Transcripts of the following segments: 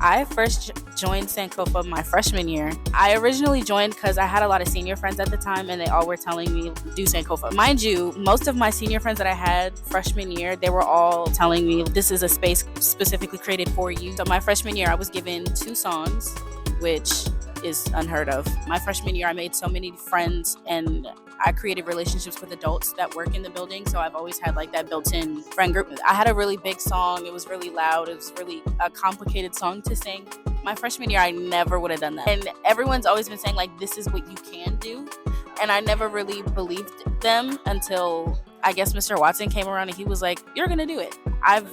I first joined Sankofa my freshman year. I originally joined because I had a lot of senior friends at the time and they all were telling me do Sankofa. Mind you, most of my senior friends that I had freshman year, they were all telling me this is a space specifically created for you. So my freshman year, I was given 2 songs, which is unheard of. My freshman year, I made so many friends and I created relationships with adults that work in the building. So I've always had like that built-in friend group. I had a really big song. It was really loud. It was really a complicated song to sing. My freshman year, I never would have done that. And everyone's always been saying like, this is what you can do. And I never really believed them until I guess Mr. Watson came around and he was like, you're going to do it. I've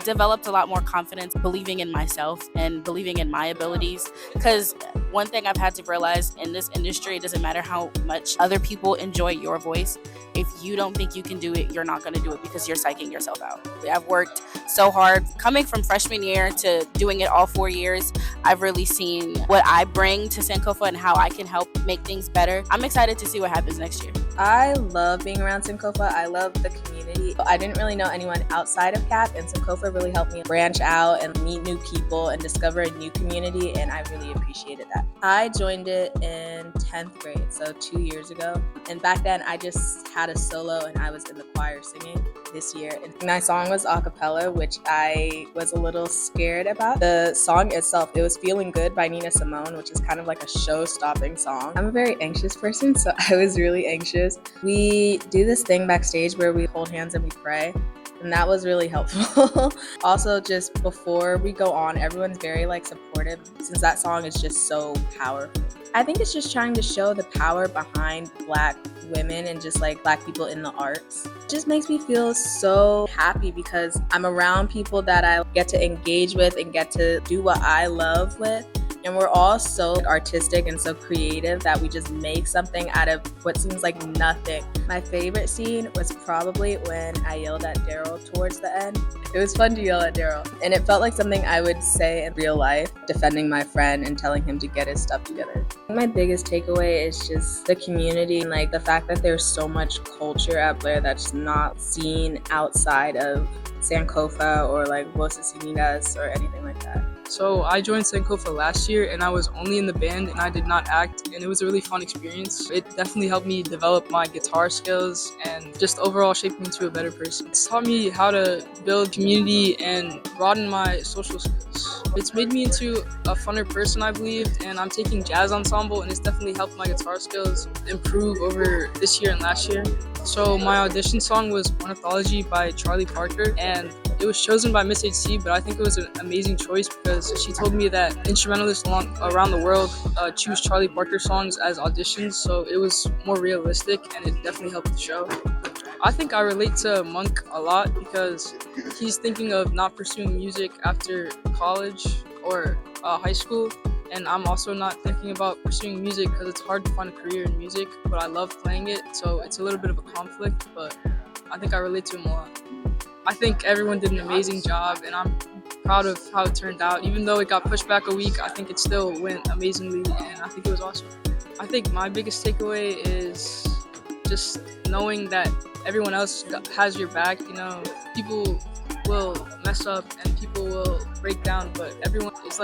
developed a lot more confidence believing in myself and believing in my abilities, because one thing I've had to realize in this industry, it doesn't matter how much other people enjoy your voice. If you don't think you can do it, you're not going to do it because you're psyching yourself out. I've worked so hard coming from freshman year to doing it all 4 years. I've really seen what I bring to Sankofa and how I can help make things better. I'm excited to see what happens next year. I love being around Sankofa. I love the community. I didn't really know anyone outside of CAP, and Sankofa really helped me branch out and meet new people and discover a new community, and I really appreciated that. I joined it in 10th grade, so 2 years ago. And back then, I just had a solo and I was in the choir singing. This year, and my song was a cappella, which I was a little scared about. The song itself, it was Feeling Good by Nina Simone, which is kind of like a show-stopping song. I'm a very anxious person, so I was really anxious. We do this thing backstage where we hold hands and we pray, and that was really helpful. Also, just before we go on, everyone's very supportive since that song is just so powerful. I think it's just trying to show the power behind Black women and just Black people in the arts. It just makes me feel so happy because I'm around people that I get to engage with and get to do what I love with. And we're all so artistic and so creative that we just make something out of what seems like nothing. My favorite scene was probably when I yelled at Daryl towards the end. It was fun to yell at Daryl. And it felt like something I would say in real life, defending my friend and telling him to get his stuff together. My biggest takeaway is just the community and the fact that there's so much culture out there that's not seen outside of Sankofa or Voces Unidas or anything like that. So I joined Sankofa last year and I was only in the band and I did not act, and it was a really fun experience. It definitely helped me develop my guitar skills and just overall shape me into a better person. It's taught me how to build community and broaden my social skills. It's made me into a funner person, I believe, and I'm taking jazz ensemble and it's definitely helped my guitar skills improve over this year and last year. So my audition song was Ornithology by Charlie Parker, and it was chosen by Miss HC, but I think it was an amazing choice because she told me that instrumentalists around the world choose Charlie Parker songs as auditions, so it was more realistic and it definitely helped the show. I think I relate to Monk a lot because he's thinking of not pursuing music after college or high school, and I'm also not thinking about pursuing music because it's hard to find a career in music, but I love playing it, so it's a little bit of a conflict, but I think I relate to him a lot. I think everyone did an amazing job, and I'm proud of how it turned out. Even though it got pushed back a week, I think it still went amazingly, and I think it was awesome. I think my biggest takeaway is just knowing that everyone else has your back. People will mess up and people will break down, but everyone is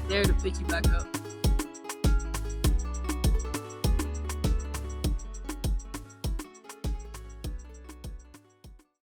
there to pick you back up.